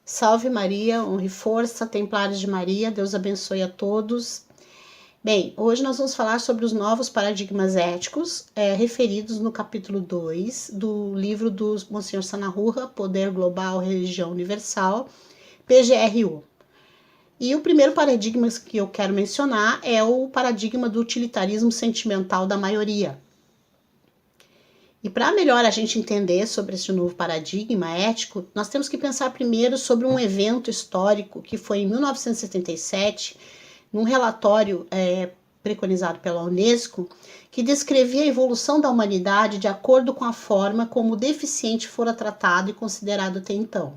Salve Maria, honra e força, Templários de Maria, Deus abençoe a todos. Bem, hoje nós vamos falar sobre os novos paradigmas éticos, referidos no capítulo 2 do livro do Monsenhor Sanahurra, Poder Global, Religião Universal, PGRU. E o primeiro paradigma que eu quero mencionar é o paradigma do utilitarismo sentimental da maioria. E para melhor a gente entender sobre esse novo paradigma ético, nós temos que pensar primeiro sobre um evento histórico que foi em 1977, num relatório preconizado pela Unesco, que descrevia a evolução da humanidade de acordo com a forma como o deficiente fora tratado e considerado até então.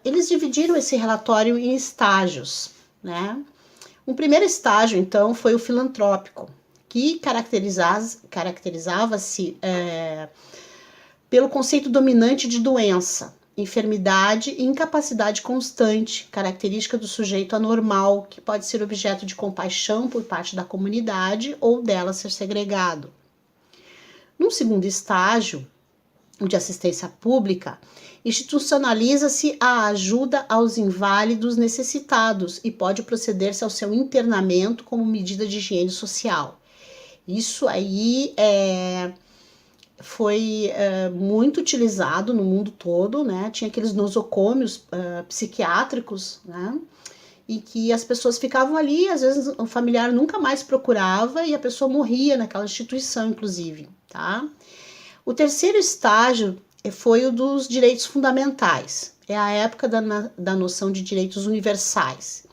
Eles dividiram esse relatório em estágios, né? Um primeiro estágio, então, foi o filantrópico, que caracterizava-se pelo conceito dominante de doença, enfermidade e incapacidade constante, característica do sujeito anormal, que pode ser objeto de compaixão por parte da comunidade ou dela ser segregado. Num segundo estágio, de assistência pública, institucionaliza-se a ajuda aos inválidos necessitados e pode proceder-se ao seu internamento como medida de higiene social. Isso aí foi muito utilizado no mundo todo, né? Tinha aqueles nosocômios psiquiátricos, né? E que as pessoas ficavam ali, às vezes o familiar nunca mais procurava e a pessoa morria naquela instituição, inclusive, tá? O terceiro estágio foi o dos direitos fundamentais. É a época da noção de direitos universais,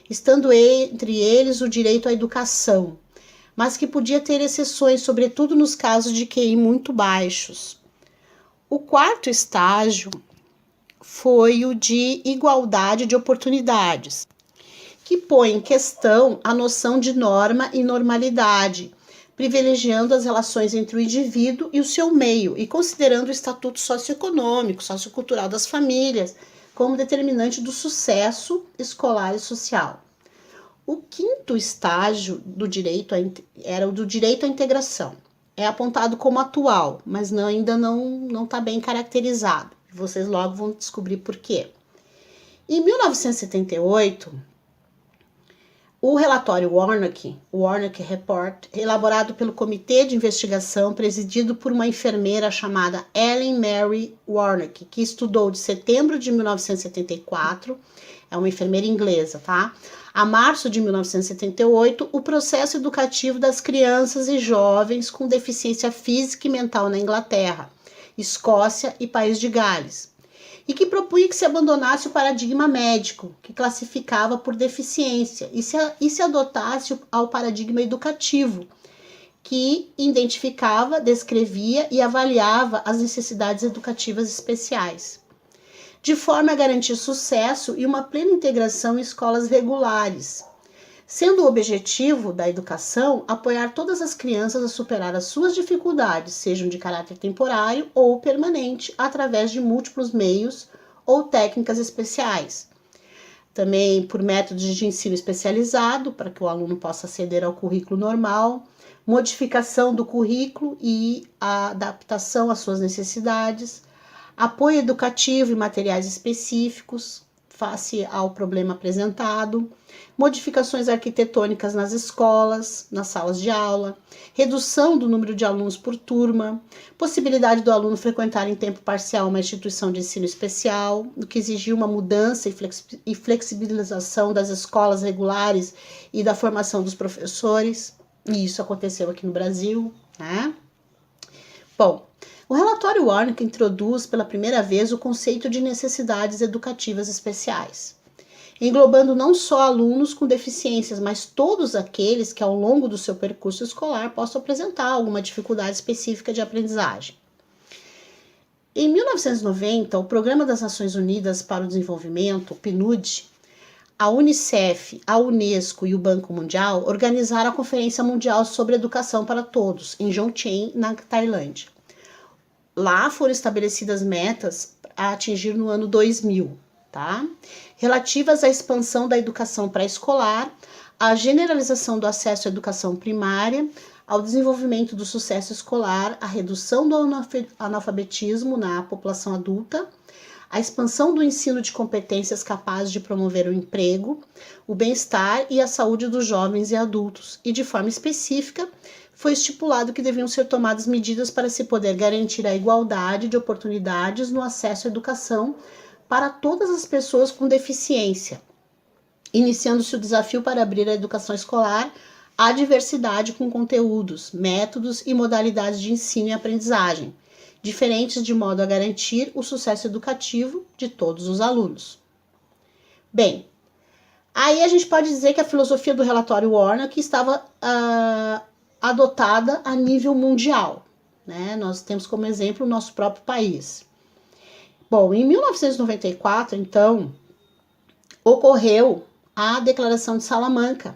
estando entre eles o direito à educação, mas que podia ter exceções, sobretudo nos casos de QI muito baixos. O quarto estágio foi o de igualdade de oportunidades, que põe em questão a noção de norma e normalidade, privilegiando as relações entre o indivíduo e o seu meio e considerando o estatuto socioeconômico, sociocultural das famílias como determinante do sucesso escolar e social. O quinto estágio do direito era o do direito à integração. É apontado como atual, mas ainda não está bem caracterizado. Vocês logo vão descobrir por quê. Em 1978, o relatório Warnock Report, elaborado pelo Comitê de Investigação, presidido por uma enfermeira chamada Ellen Mary Warnock, que estudou de setembro de 1974, é uma enfermeira inglesa, tá? A março de 1978, o processo educativo das crianças e jovens com deficiência física e mental na Inglaterra, Escócia e País de Gales, e que propunha que se abandonasse o paradigma médico, que classificava por deficiência, e se adotasse ao paradigma educativo, que identificava, descrevia e avaliava as necessidades educativas especiais, de forma a garantir sucesso e uma plena integração em escolas regulares, sendo o objetivo da educação apoiar todas as crianças a superar as suas dificuldades, sejam de caráter temporário ou permanente, através de múltiplos meios ou técnicas especiais. Também por métodos de ensino especializado, para que o aluno possa aceder ao currículo normal, modificação do currículo e a adaptação às suas necessidades, apoio educativo e materiais específicos, face ao problema apresentado, modificações arquitetônicas nas escolas, nas salas de aula, redução do número de alunos por turma, possibilidade do aluno frequentar em tempo parcial uma instituição de ensino especial, o que exigiu uma mudança e flexibilização das escolas regulares e da formação dos professores, e isso aconteceu aqui no Brasil, né? Bom, o relatório Warnock introduz pela primeira vez o conceito de necessidades educativas especiais, englobando não só alunos com deficiências, mas todos aqueles que ao longo do seu percurso escolar possam apresentar alguma dificuldade específica de aprendizagem. Em 1990, o Programa das Nações Unidas para o Desenvolvimento, o PNUD, a Unicef, a Unesco e o Banco Mundial organizaram a Conferência Mundial sobre Educação para Todos, em Jomtien, na Tailândia. Lá foram estabelecidas metas a atingir no ano 2000, tá? Relativas à expansão da educação pré-escolar, à generalização do acesso à educação primária, ao desenvolvimento do sucesso escolar, à redução do analfabetismo na população adulta, a expansão do ensino de competências capazes de promover o emprego, o bem-estar e a saúde dos jovens e adultos, e de forma específica foi estipulado que deviam ser tomadas medidas para se poder garantir a igualdade de oportunidades no acesso à educação para todas as pessoas com deficiência, iniciando-se o desafio para abrir a educação escolar à diversidade com conteúdos, métodos e modalidades de ensino e aprendizagem, diferentes de modo a garantir o sucesso educativo de todos os alunos. Bem, aí a gente pode dizer que a filosofia do relatório Warnock estava adotada a nível mundial, né? Nós temos como exemplo o nosso próprio país. Bom, em 1994, então, ocorreu a Declaração de Salamanca,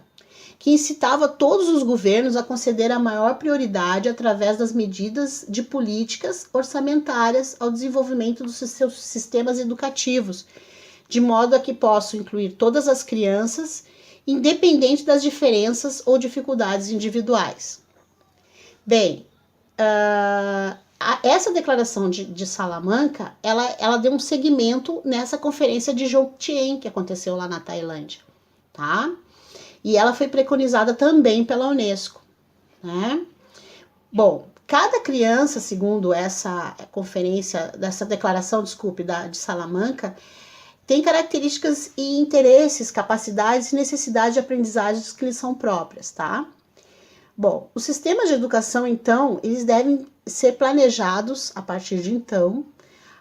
que incitava todos os governos a conceder a maior prioridade através das medidas de políticas orçamentárias ao desenvolvimento dos seus sistemas educativos, de modo a que possam incluir todas as crianças, independente das diferenças ou dificuldades individuais. Bem, essa declaração de Salamanca, ela deu um seguimento nessa conferência de Jomtien, que aconteceu lá na Tailândia, tá? E ela foi preconizada também pela Unesco, né? Bom, cada criança, segundo essa conferência, dessa declaração, de Salamanca, tem características e interesses, capacidades e necessidades de aprendizagem que lhes são próprias, tá? Bom, os sistemas de educação, então, eles devem ser planejados, a partir de então,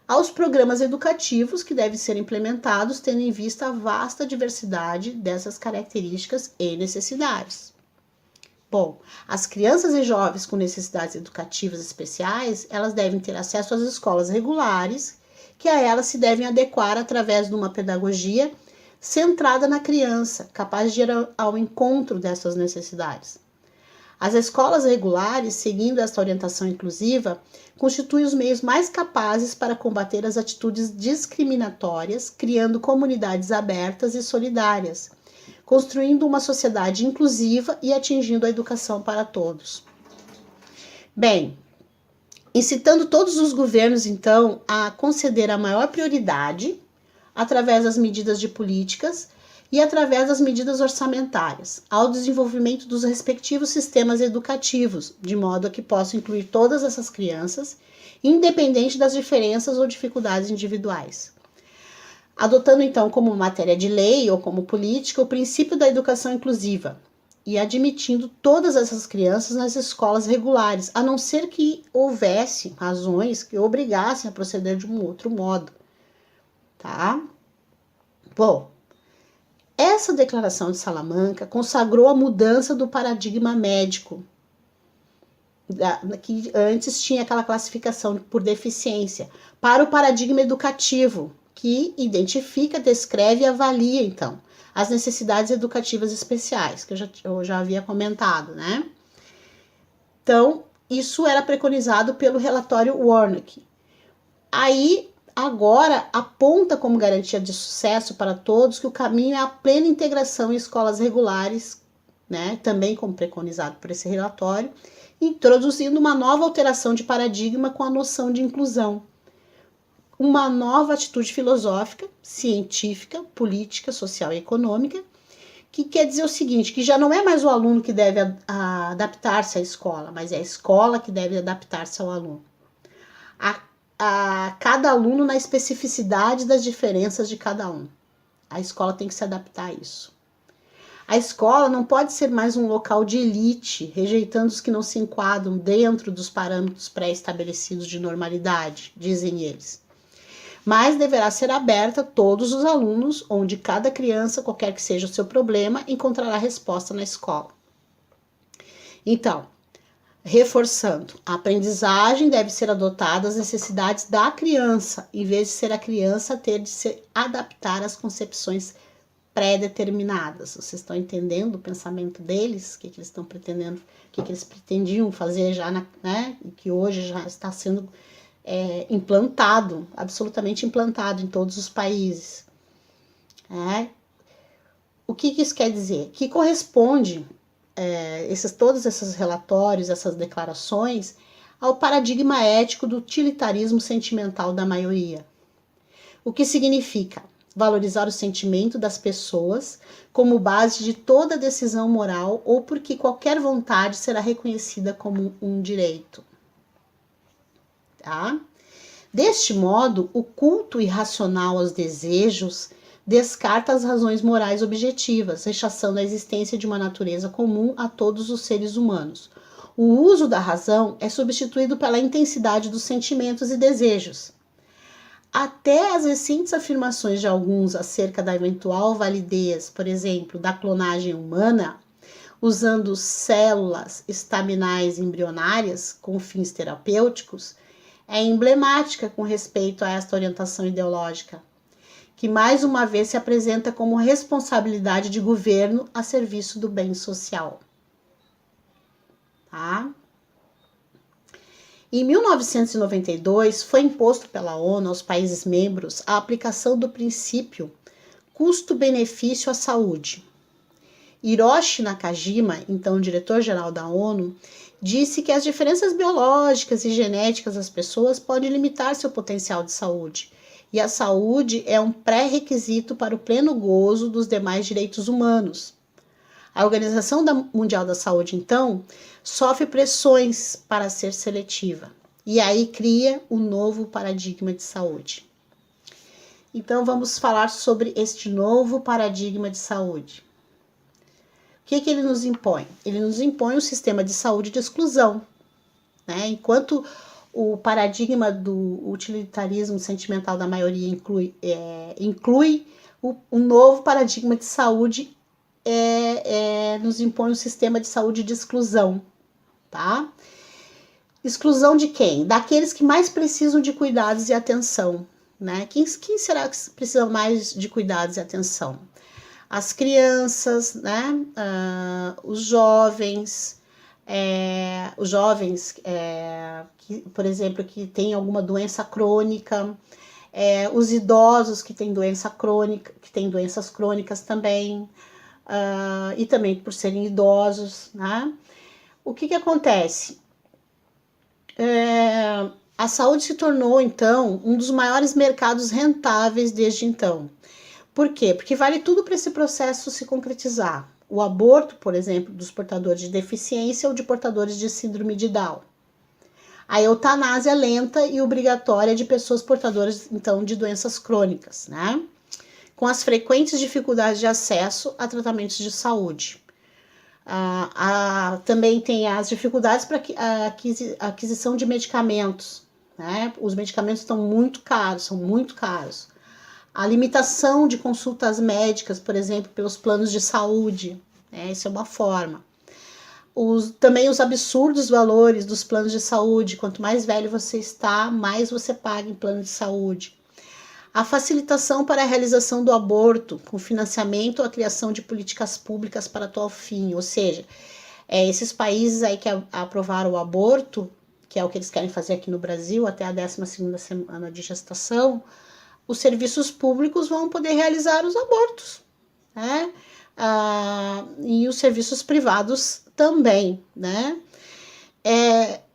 aos programas educativos que devem ser implementados, tendo em vista a vasta diversidade dessas características e necessidades. Bom, as crianças e jovens com necessidades educativas especiais, elas devem ter acesso às escolas regulares, que a elas se devem adequar através de uma pedagogia centrada na criança, capaz de ir ao encontro dessas necessidades. As escolas regulares, seguindo esta orientação inclusiva, constituem os meios mais capazes para combater as atitudes discriminatórias, criando comunidades abertas e solidárias, construindo uma sociedade inclusiva e atingindo a educação para todos. Bem, incitando todos os governos, então, a conceder a maior prioridade através das medidas de políticas e através das medidas orçamentárias, ao desenvolvimento dos respectivos sistemas educativos, de modo a que possam incluir todas essas crianças, independente das diferenças ou dificuldades individuais. Adotando, então, como matéria de lei ou como política o princípio da educação inclusiva e admitindo todas essas crianças nas escolas regulares, a não ser que houvesse razões que obrigassem a proceder de um outro modo, tá? Bom, essa declaração de Salamanca consagrou a mudança do paradigma médico, que antes tinha aquela classificação por deficiência, para o paradigma educativo, que identifica, descreve e avalia, então, as necessidades educativas especiais, que eu já havia comentado, né? Então, isso era preconizado pelo relatório Warnock. Aí, agora, aponta como garantia de sucesso para todos que o caminho é a plena integração em escolas regulares, né, também como preconizado por esse relatório, introduzindo uma nova alteração de paradigma com a noção de inclusão, uma nova atitude filosófica, científica, política, social e econômica, que quer dizer o seguinte, que já não é mais o aluno que deve adaptar-se à escola, mas é a escola que deve adaptar-se ao aluno. A cada aluno na especificidade das diferenças de cada um. A escola tem que se adaptar a isso. A escola não pode ser mais um local de elite, rejeitando os que não se enquadram dentro dos parâmetros pré-estabelecidos de normalidade, dizem eles. Mas deverá ser aberta a todos os alunos, onde cada criança, qualquer que seja o seu problema, encontrará resposta na escola. Então, reforçando, a aprendizagem deve ser adotada às necessidades da criança, em vez de ser a criança ter de se adaptar às concepções pré-determinadas. Vocês estão entendendo o pensamento deles? O que eles estão pretendendo, o que eles pretendiam fazer já, né? E que hoje já está sendo implantado, absolutamente implantado em todos os países. O que isso quer dizer? Que corresponde todos esses relatórios, essas declarações, ao paradigma ético do utilitarismo sentimental da maioria. o que significa valorizar o sentimento das pessoas como base de toda decisão moral ou porque qualquer vontade será reconhecida como um direito. Tá? Deste modo, o culto irracional aos desejos descarta as razões morais objetivas, rechaçando a existência de uma natureza comum a todos os seres humanos. O uso da razão é substituído pela intensidade dos sentimentos e desejos. Até as recentes afirmações de alguns acerca da eventual validez, por exemplo, da clonagem humana, usando células estaminais embrionárias com fins terapêuticos, é emblemática com respeito a esta orientação ideológica, que mais uma vez se apresenta como responsabilidade de governo a serviço do bem social. Tá? Em 1992, foi imposto pela ONU aos países membros a aplicação do princípio custo-benefício à saúde. Hiroshi Nakajima, então diretor-geral da ONU, disse que as diferenças biológicas e genéticas das pessoas podem limitar seu potencial de saúde, e a saúde é um pré-requisito para o pleno gozo dos demais direitos humanos. A Organização Mundial da Saúde, então, sofre pressões para ser seletiva, e aí cria um novo paradigma de saúde. Então, vamos falar sobre este novo paradigma de saúde. O que ele nos impõe? Ele nos impõe um sistema de saúde de exclusão, né? Enquanto o paradigma do utilitarismo sentimental da maioria inclui um novo paradigma de saúde, nos impõe um sistema de saúde de exclusão, tá? Exclusão de quem? Daqueles que mais precisam de cuidados e atenção, né? Quem será que precisa mais de cuidados e atenção? As crianças, né? Os jovens, que, por exemplo, que têm alguma doença crônica, os idosos que têm doença crônica, que têm doenças crônicas também, e também por serem idosos, né? O que acontece? A saúde se tornou, então, um dos maiores mercados rentáveis desde então. Por quê? Porque vale tudo para esse processo se concretizar. O aborto, por exemplo, dos portadores de deficiência ou de portadores de síndrome de Down. A eutanásia lenta e obrigatória de pessoas portadoras, então, de doenças crônicas, né? Com as frequentes dificuldades de acesso a tratamentos de saúde. Também tem as dificuldades para a aquisição de medicamentos, né? Os medicamentos estão muito caros, são muito caros. A limitação de consultas médicas, por exemplo, pelos planos de saúde, né? Isso é uma forma. Também os absurdos valores dos planos de saúde. Quanto mais velho você está, mais você paga em plano de saúde. A facilitação para a realização do aborto, com financiamento ou a criação de políticas públicas para tal fim. Ou seja, esses países aí que aprovaram o aborto, que é o que eles querem fazer aqui no Brasil, até a 12ª semana de gestação, os serviços públicos vão poder realizar os abortos, né? E os serviços privados também, né?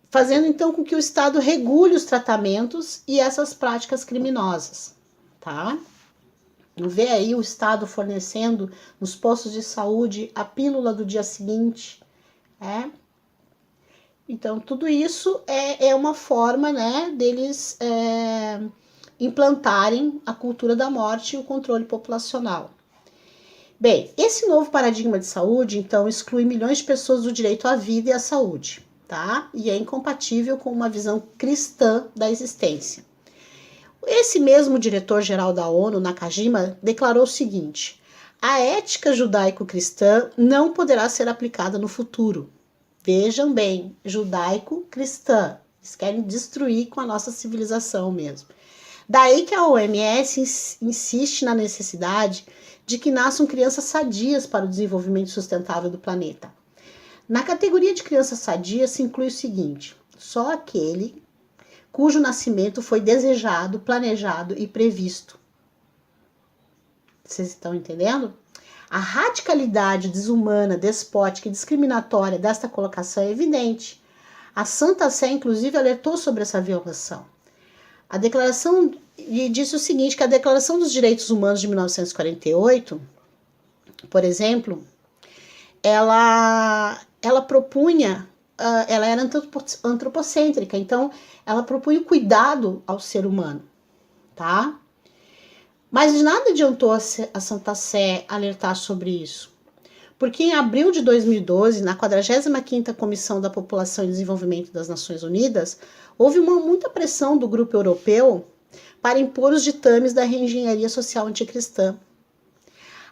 Fazendo então com que o Estado regule os tratamentos e essas práticas criminosas, tá? Vê aí o Estado fornecendo nos postos de saúde a pílula do dia seguinte, Então, tudo isso é uma forma, né, deles implantarem a cultura da morte e o controle populacional. Bem, esse novo paradigma de saúde, então, exclui milhões de pessoas do direito à vida e à saúde, tá? E é incompatível com uma visão cristã da existência. Esse mesmo diretor-geral da ONU, Nakajima, declarou o seguinte: a ética judaico-cristã não poderá ser aplicada no futuro. Vejam bem, judaico-cristã. Eles querem destruir com a nossa civilização mesmo. Daí que a OMS insiste na necessidade de que nasçam crianças sadias para o desenvolvimento sustentável do planeta. Na categoria de crianças sadias se inclui o seguinte: só aquele cujo nascimento foi desejado, planejado e previsto. Vocês estão entendendo? A radicalidade desumana, despótica e discriminatória desta colocação é evidente. A Santa Sé, inclusive, alertou sobre essa violação. A Declaração e disse o seguinte, que a Declaração dos Direitos Humanos de 1948, por exemplo, ela propunha, ela era antropocêntrica, então ela propunha o cuidado ao ser humano, tá? Mas de nada adiantou a Santa Sé alertar sobre isso, porque em abril de 2012, na 45ª Comissão da População e Desenvolvimento das Nações Unidas, houve muita pressão do grupo europeu para impor os ditames da reengenharia social anticristã,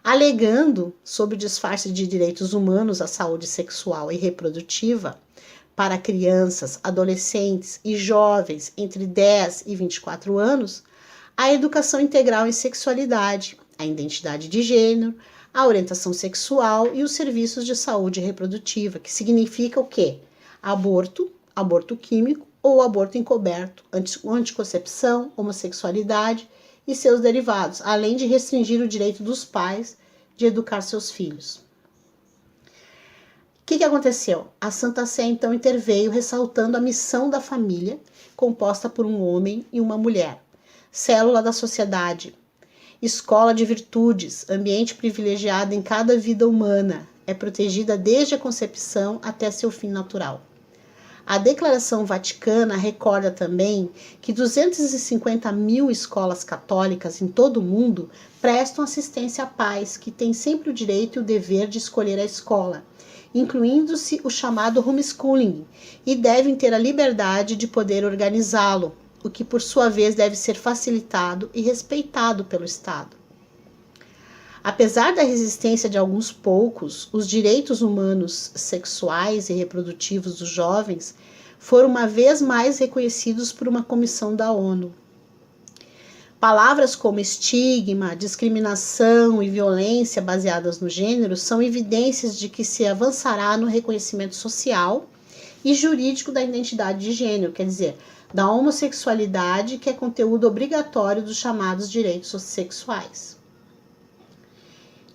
alegando, sob disfarce de direitos humanos à saúde sexual e reprodutiva para crianças, adolescentes e jovens entre 10 e 24 anos, a educação integral em sexualidade, a identidade de gênero, a orientação sexual e os serviços de saúde reprodutiva, que significa o quê? Aborto, aborto químico ou aborto encoberto, anticoncepção, homossexualidade e seus derivados, além de restringir o direito dos pais de educar seus filhos. O que aconteceu? A Santa Sé então interveio ressaltando a missão da família, composta por um homem e uma mulher, célula da sociedade, escola de virtudes, ambiente privilegiado em cada vida humana, é protegida desde a concepção até seu fim natural. A Declaração Vaticana recorda também que 250 mil escolas católicas em todo o mundo prestam assistência a pais que têm sempre o direito e o dever de escolher a escola, incluindo-se o chamado homeschooling, e devem ter a liberdade de poder organizá-lo, o que por sua vez deve ser facilitado e respeitado pelo Estado. Apesar da resistência de alguns poucos, os direitos humanos sexuais e reprodutivos dos jovens foram uma vez mais reconhecidos por uma comissão da ONU. Palavras como estigma, discriminação e violência baseadas no gênero são evidências de que se avançará no reconhecimento social e jurídico da identidade de gênero, quer dizer, da homossexualidade, que é conteúdo obrigatório dos chamados direitos sexuais.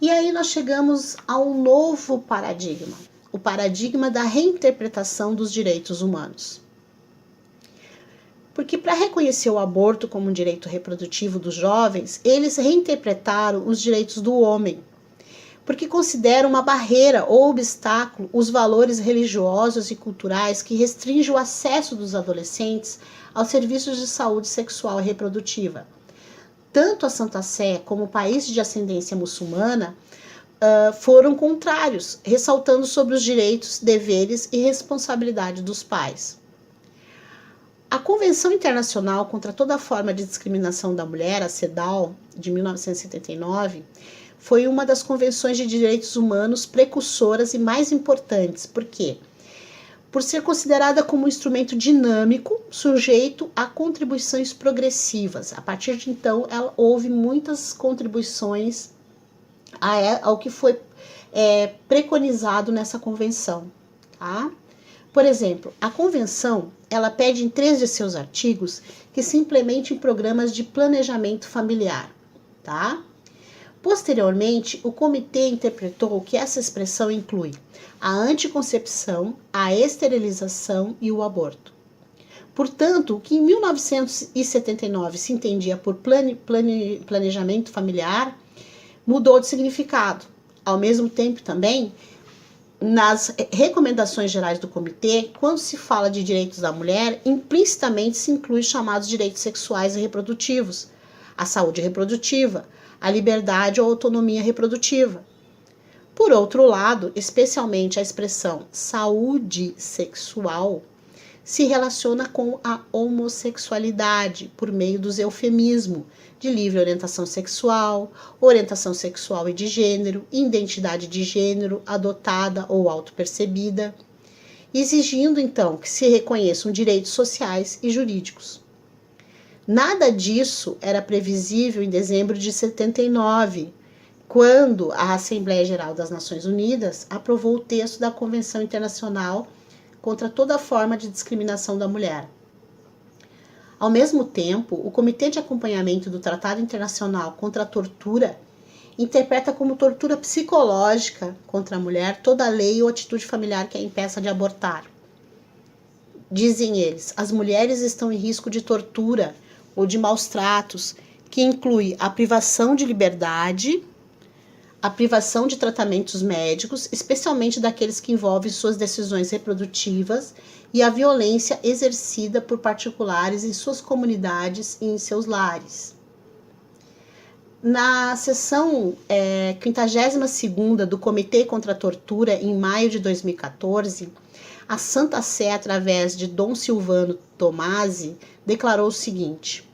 E aí nós chegamos a um novo paradigma, o paradigma da reinterpretação dos direitos humanos. Porque para reconhecer o aborto como um direito reprodutivo dos jovens, eles reinterpretaram os direitos do homem, porque consideram uma barreira ou obstáculo os valores religiosos e culturais que restringem o acesso dos adolescentes aos serviços de saúde sexual e reprodutiva. Tanto a Santa Sé como o país de ascendência muçulmana foram contrários, ressaltando sobre os direitos, deveres e responsabilidade dos pais. A Convenção Internacional contra toda forma de discriminação da mulher, a CEDAW, de 1979, foi uma das convenções de direitos humanos precursoras e mais importantes. Por quê? Por ser considerada como um instrumento dinâmico, sujeito a contribuições progressivas. A partir de então, houve muitas contribuições ao que foi preconizado nessa convenção. Tá? Por exemplo, a convenção ela pede em 3 de seus artigos que se implementem programas de planejamento familiar. Tá? Posteriormente, o comitê interpretou que essa expressão inclui a anticoncepção, a esterilização e o aborto. Portanto, o que em 1979 se entendia por planejamento familiar mudou de significado. Ao mesmo tempo, também, nas recomendações gerais do comitê, quando se fala de direitos da mulher, implicitamente se inclui os chamados direitos sexuais e reprodutivos, a saúde reprodutiva, a liberdade ou autonomia reprodutiva. Por outro lado, especialmente a expressão saúde sexual se relaciona com a homossexualidade por meio dos eufemismos de livre orientação sexual e de gênero, identidade de gênero adotada ou autopercebida, exigindo então que se reconheçam direitos sociais e jurídicos. Nada disso era previsível em dezembro de 79, quando a Assembleia Geral das Nações Unidas aprovou o texto da Convenção Internacional contra toda forma de discriminação da mulher. Ao mesmo tempo, o Comitê de Acompanhamento do Tratado Internacional contra a Tortura interpreta como tortura psicológica contra a mulher toda lei ou atitude familiar que a impeça de abortar. Dizem eles, as mulheres estão em risco de tortura ou de maus tratos, que inclui a privação de liberdade, a privação de tratamentos médicos, especialmente daqueles que envolvem suas decisões reprodutivas, e a violência exercida por particulares em suas comunidades e em seus lares. Na sessão 52ª do Comitê contra a Tortura, em maio de 2014, a Santa Sé, através de Dom Silvano Tomasi, declarou o seguinte: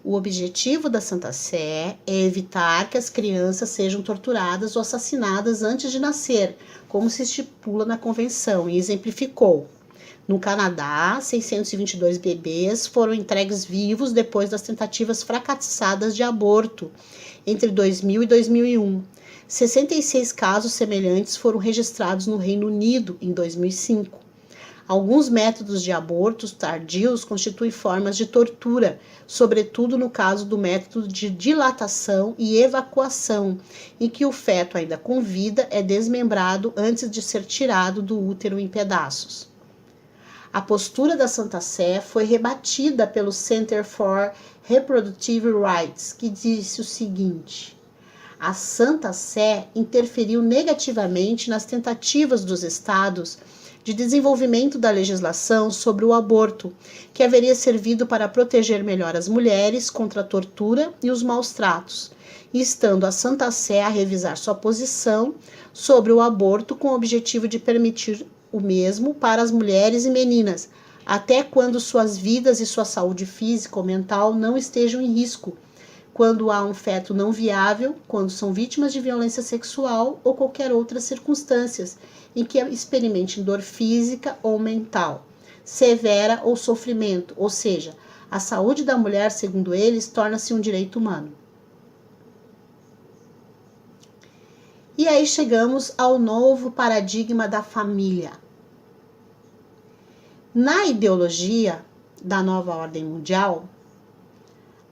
o objetivo da Santa Sé é evitar que as crianças sejam torturadas ou assassinadas antes de nascer, como se estipula na Convenção, e exemplificou. No Canadá, 622 bebês foram entregues vivos depois das tentativas fracassadas de aborto entre 2000 e 2001. 66 casos semelhantes foram registrados no Reino Unido em 2005. Alguns métodos de abortos tardios constituem formas de tortura, sobretudo no caso do método de dilatação e evacuação, em que o feto ainda com vida é desmembrado antes de ser tirado do útero em pedaços. A postura da Santa Sé foi rebatida pelo Center for Reproductive Rights, que disse o seguinte: a Santa Sé interferiu negativamente nas tentativas dos estados de desenvolvimento da legislação sobre o aborto, que haveria servido para proteger melhor as mulheres contra a tortura e os maus tratos, e estando a Santa Sé a revisar sua posição sobre o aborto com o objetivo de permitir o mesmo para as mulheres e meninas, até quando suas vidas e sua saúde física ou mental não estejam em risco, quando há um feto não viável, quando são vítimas de violência sexual ou qualquer outras circunstâncias em que experimentem dor física ou mental, severa ou sofrimento, ou seja, a saúde da mulher, segundo eles, torna-se um direito humano. E aí chegamos ao novo paradigma da família. Na ideologia da nova ordem mundial,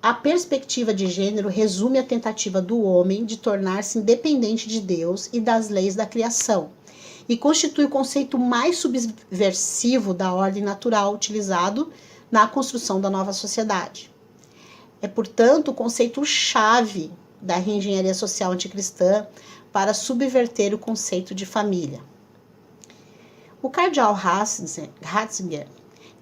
a perspectiva de gênero resume a tentativa do homem de tornar-se independente de Deus e das leis da criação, e constitui o conceito mais subversivo da ordem natural utilizado na construção da nova sociedade. É, portanto, o conceito-chave da reengenharia social anticristã para subverter o conceito de família. O cardeal Ratzinger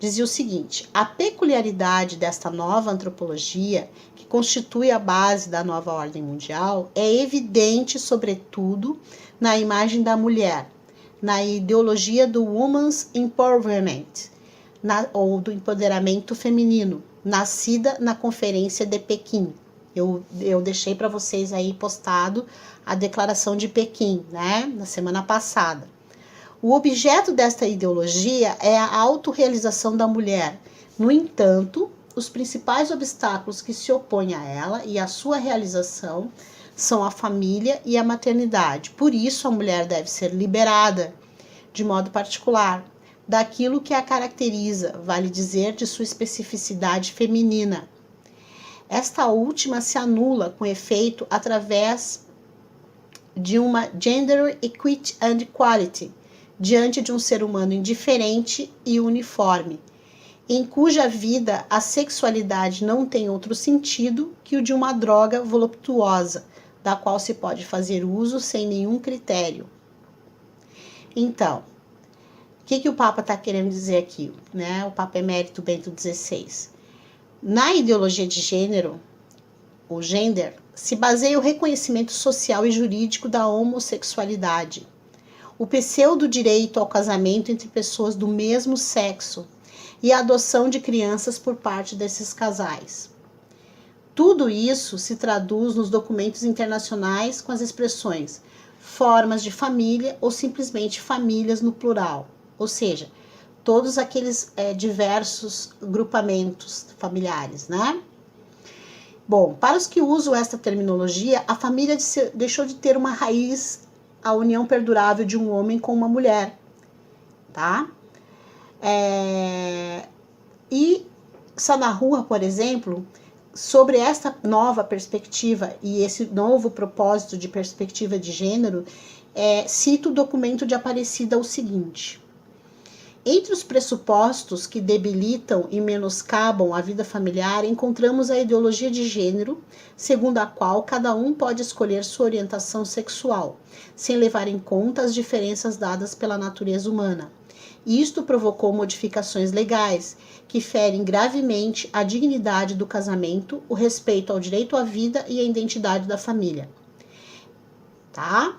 dizia o seguinte: a peculiaridade desta nova antropologia, que constitui a base da nova ordem mundial, é evidente, sobretudo, na imagem da mulher, na ideologia do Women's Empowerment, ou do empoderamento feminino, nascida na Conferência de Pequim. Eu deixei para vocês aí postado a Declaração de Pequim, né, na semana passada. O objeto desta ideologia é a autorrealização da mulher. No entanto, os principais obstáculos que se opõem a ela e à sua realização são a família e a maternidade. Por isso, a mulher deve ser liberada, de modo particular, daquilo que a caracteriza, vale dizer, de sua especificidade feminina. Esta última se anula com efeito através de uma gender equity and equality, diante de um ser humano indiferente e uniforme, em cuja vida a sexualidade não tem outro sentido que o de uma droga voluptuosa, da qual se pode fazer uso sem nenhum critério. Então, o que o Papa está querendo dizer aqui, né? O Papa Emérito Bento XVI. Na ideologia de gênero, o gender, se baseia o reconhecimento social e jurídico da homossexualidade, o pseudo-direito ao casamento entre pessoas do mesmo sexo e a adoção de crianças por parte desses casais. Tudo isso se traduz nos documentos internacionais com as expressões formas de família ou simplesmente famílias no plural, ou seja, todos aqueles diversos grupamentos familiares, né? Bom, para os que usam esta terminologia, a família deixou de ter uma raiz, a união perdurável de um homem com uma mulher, tá? E Sanahua, por exemplo, sobre esta nova perspectiva e esse novo propósito de perspectiva de gênero, cita o documento de Aparecida o seguinte: Entre os pressupostos que debilitam e menoscabam a vida familiar, encontramos a ideologia de gênero, segundo a qual cada um pode escolher sua orientação sexual, sem levar em conta as diferenças dadas pela natureza humana. Isto provocou modificações legais, que ferem gravemente a dignidade do casamento, o respeito ao direito à vida e à identidade da família. Tá?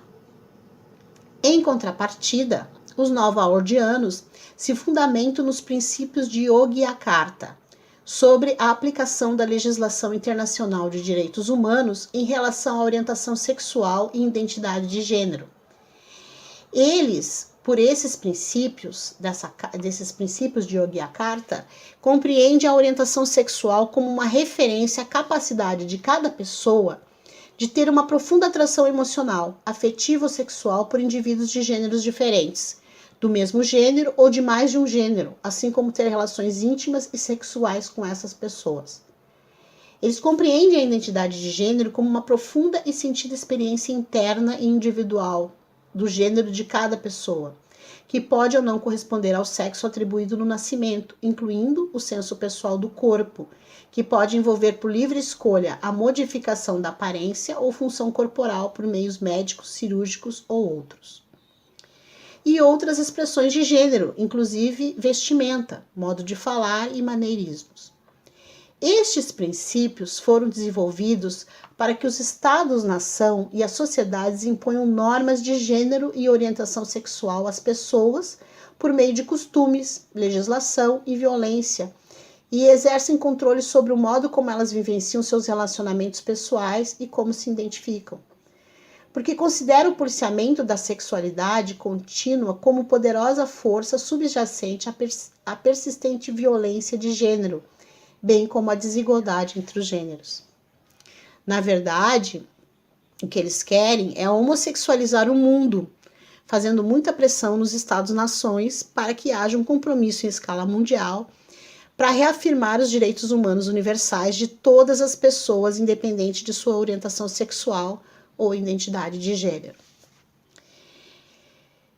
Em contrapartida, os nova-ordianos se fundamentam nos princípios de Yogyakarta, sobre a aplicação da legislação internacional de direitos humanos em relação à orientação sexual e identidade de gênero. Eles, por esses princípios, desses princípios de Yogyakarta, compreendem a orientação sexual como uma referência à capacidade de cada pessoa de ter uma profunda atração emocional, afetiva ou sexual por indivíduos de gêneros diferentes, do mesmo gênero ou de mais de um gênero, assim como ter relações íntimas e sexuais com essas pessoas. Eles compreendem a identidade de gênero como uma profunda e sentida experiência interna e individual do gênero de cada pessoa, que pode ou não corresponder ao sexo atribuído no nascimento, incluindo o senso pessoal do corpo, que pode envolver por livre escolha a modificação da aparência ou função corporal por meios médicos, cirúrgicos ou outros. E outras expressões de gênero, inclusive vestimenta, modo de falar e maneirismos. Estes princípios foram desenvolvidos para que os Estados-nação e as sociedades imponham normas de gênero e orientação sexual às pessoas por meio de costumes, legislação e violência, e exercem controle sobre o modo como elas vivenciam seus relacionamentos pessoais e como se identificam. Porque considera o policiamento da sexualidade contínua como poderosa força subjacente à persistente violência de gênero, bem como a desigualdade entre os gêneros. Na verdade, o que eles querem é homossexualizar o mundo, fazendo muita pressão nos Estados-nações para que haja um compromisso em escala mundial para reafirmar os direitos humanos universais de todas as pessoas, independente de sua orientação sexual ou identidade de gênero.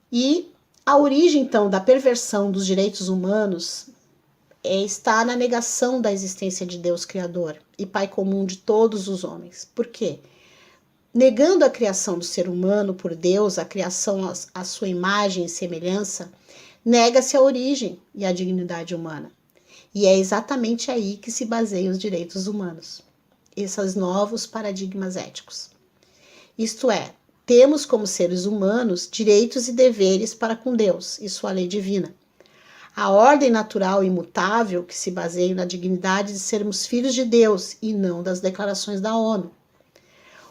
E a origem, então, da perversão dos direitos humanos está na negação da existência de Deus Criador e Pai comum de todos os homens. Por quê? Negando a criação do ser humano por Deus, a criação à sua imagem e semelhança, nega-se a origem e a dignidade humana. E é exatamente aí que se baseiam os direitos humanos, esses novos paradigmas éticos. Isto é, temos como seres humanos direitos e deveres para com Deus e sua lei divina. A ordem natural e imutável que se baseia na dignidade de sermos filhos de Deus e não das declarações da ONU.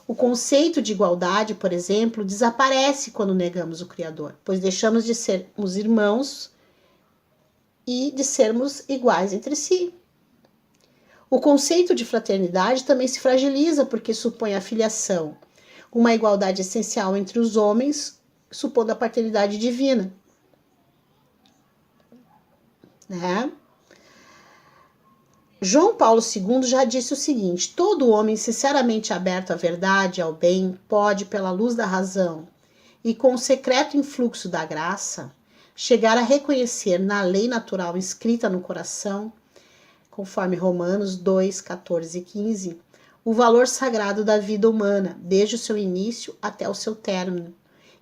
O conceito de igualdade, por exemplo, desaparece quando negamos o Criador, pois deixamos de sermos irmãos e de sermos iguais entre si. O conceito de fraternidade também se fragiliza porque supõe a filiação, uma igualdade essencial entre os homens, supondo a paternidade divina. Né? João Paulo II já disse o seguinte: todo homem sinceramente aberto à verdade e ao bem pode, pela luz da razão e com o secreto influxo da graça, chegar a reconhecer na lei natural inscrita no coração, conforme Romanos 2, 14 e 15, o valor sagrado da vida humana, desde o seu início até o seu término,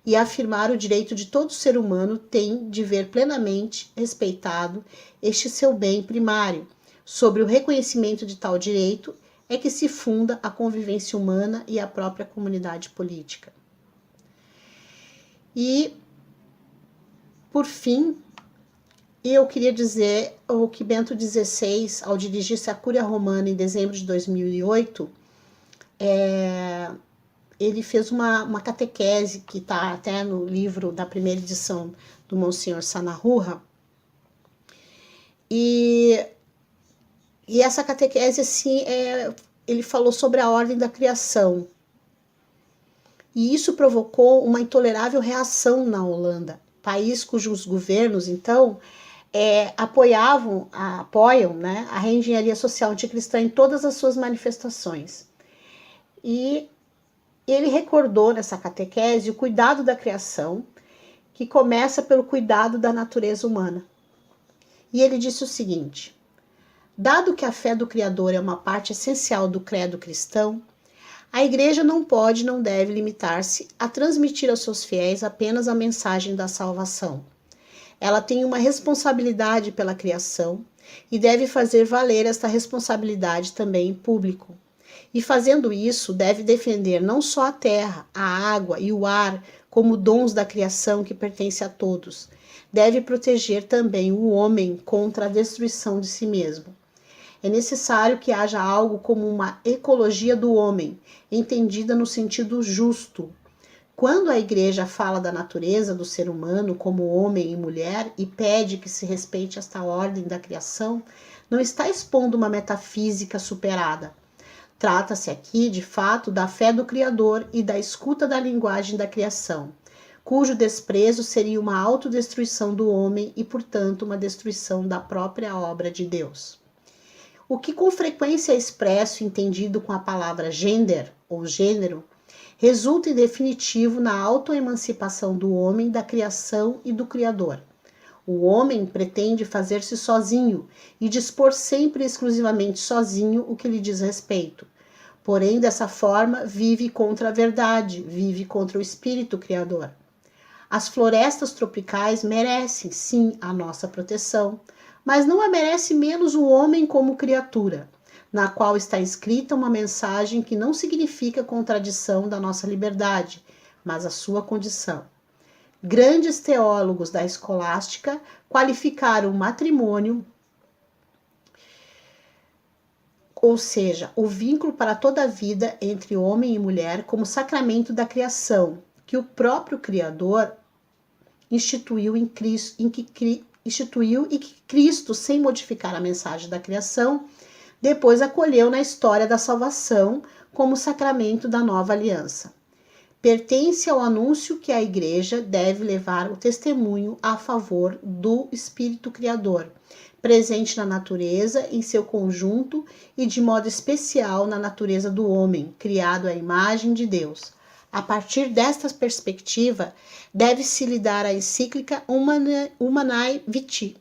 e afirmar o direito de todo ser humano tem de ver plenamente respeitado este seu bem primário. Sobre o reconhecimento de tal direito é que se funda a convivência humana e a própria comunidade política. E, por fim, eu queria dizer o que Bento XVI, ao dirigir-se à Cúria Romana em dezembro de 2008, ele fez uma catequese que está até no livro da primeira edição do Monsenhor Sanahurra. E essa catequese, assim, ele falou sobre a ordem da criação. E isso provocou uma intolerável reação na Holanda, país cujos governos, então, apoiam, né, a reengenharia social anticristã em todas as suas manifestações. E ele recordou nessa catequese o cuidado da criação, que começa pelo cuidado da natureza humana, E ele disse o seguinte: dado que a fé do Criador é uma parte essencial do credo cristão, a Igreja não pode e não deve limitar-se a transmitir aos seus fiéis apenas a mensagem da salvação. Ela tem uma responsabilidade pela criação e deve fazer valer esta responsabilidade também em público. E fazendo isso, deve defender não só a terra, a água e o ar como dons da criação que pertence a todos. Deve proteger também o homem contra a destruição de si mesmo. É necessário que haja algo como uma ecologia do homem, entendida no sentido justo. Quando a Igreja fala da natureza do ser humano como homem e mulher e pede que se respeite esta ordem da criação, não está expondo uma metafísica superada. Trata-se aqui, de fato, da fé do Criador e da escuta da linguagem da criação, cujo desprezo seria uma autodestruição do homem e, portanto, uma destruição da própria obra de Deus. O que com frequência é expresso e entendido com a palavra gender ou gênero, resulta em definitivo na autoemancipação do homem da criação e do Criador. O homem pretende fazer-se sozinho e dispor sempre e exclusivamente sozinho o que lhe diz respeito. Porém, dessa forma, vive contra a verdade, vive contra o espírito criador. As florestas tropicais merecem, sim, a nossa proteção, mas não a merece menos o homem como criatura, na qual está escrita uma mensagem que não significa contradição da nossa liberdade, mas a sua condição. Grandes teólogos da escolástica qualificaram o matrimônio, ou seja, o vínculo para toda a vida entre homem e mulher, como sacramento da criação, que o próprio Criador instituiu e que Cristo, sem modificar a mensagem da criação, depois acolheu na história da salvação como sacramento da nova aliança. Pertence ao anúncio que a Igreja deve levar o testemunho a favor do Espírito Criador, presente na natureza em seu conjunto e de modo especial na natureza do homem, criado à imagem de Deus. A partir desta perspectiva, deve-se lhe dar a encíclica Humanae Vitae.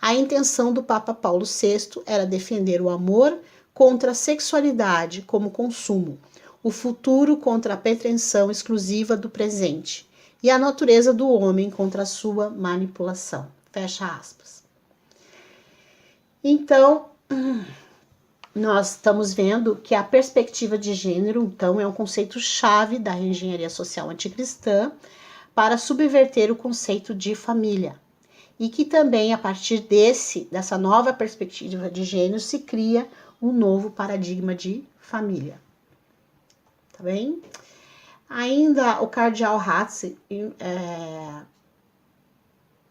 A intenção do Papa Paulo VI era defender o amor contra a sexualidade como consumo, o futuro contra a pretensão exclusiva do presente e a natureza do homem contra a sua manipulação. Fecha aspas. Então, nós estamos vendo que a perspectiva de gênero, então, é um conceito-chave da engenharia social anticristã para subverter o conceito de família. E que também, a partir dessa nova perspectiva de gênero, se cria um novo paradigma de família. Tá bem? Ainda o cardeal Ratzinger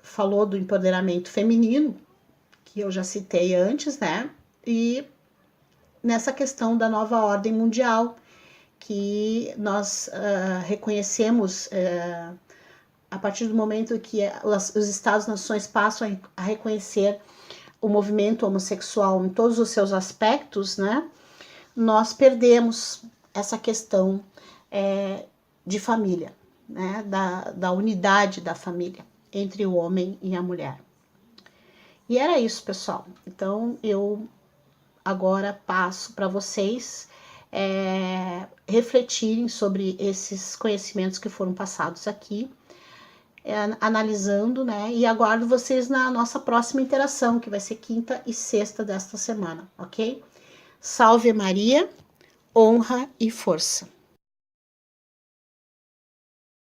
falou do empoderamento feminino, que eu já citei antes, né? E nessa questão da nova ordem mundial, que nós reconhecemos a partir do momento que os Estados-nações passam a reconhecer o movimento homossexual em todos os seus aspectos, né? Nós perdemos essa questão de família, né? Da unidade da família entre o homem e a mulher. E era isso, pessoal. Então, eu agora passo para vocês refletirem sobre esses conhecimentos que foram passados aqui, analisando, né? E aguardo vocês na nossa próxima interação, que vai ser quinta e sexta desta semana, ok? Salve Maria, honra e força.